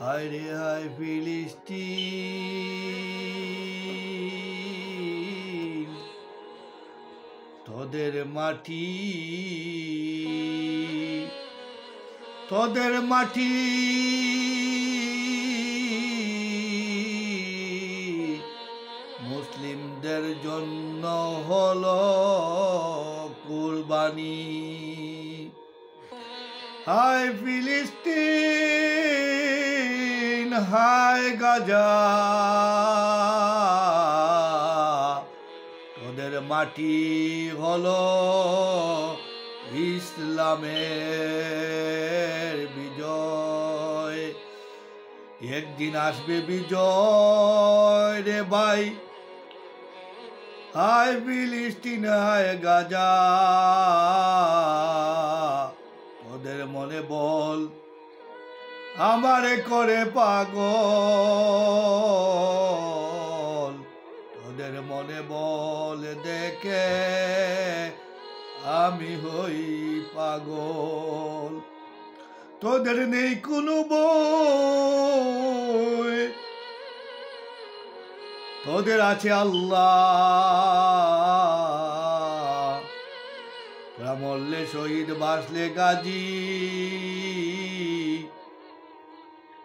হায় রে হায় ফিলিস্তিন, তোদের মাটি, তোদের মাটি মুসলিমদের জন্য হলো কুরবানি। হায় ফিলিস্তিন, হায় গাজা, তোদের মাটি হলো ইসলামের বিজয়। একদিন আসবে বিজয় রে ভাই, হায় ফিলিস্তিন, হায় গাজা, তোদের মনে বল আমারে করে পাগল, তোদের মনে বল দেখে আমি হই পাগল। তোদের নেই কোনো বই, তোদের আছে আল্লাহ। তোরা মরলে শহীদ, বাঁচলে গাজী,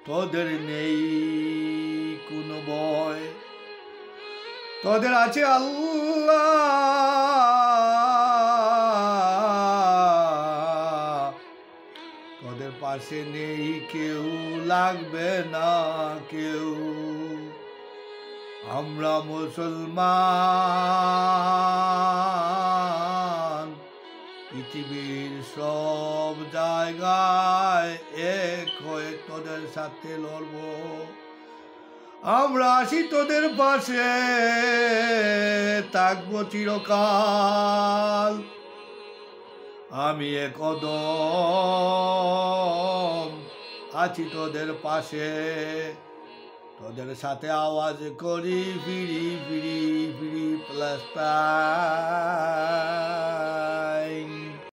তোদের নেই কোনো ভয়। তোদের আছে আল্লাহ, তোদের পাশে নেই কেউ, লাগবে না কেউ। আমরা মুসলমান, পৃথিবীর সব জায়গায় এক হয়ে তোদের সাথে লড়ব। আমরা আসি তোদের পাশে, থাকবো চিরকাল। আমি একদম আছি তোদের পাশে, তোদের সাথে আওয়াজ করি ফিরি ফিরি ফিরি প্লাস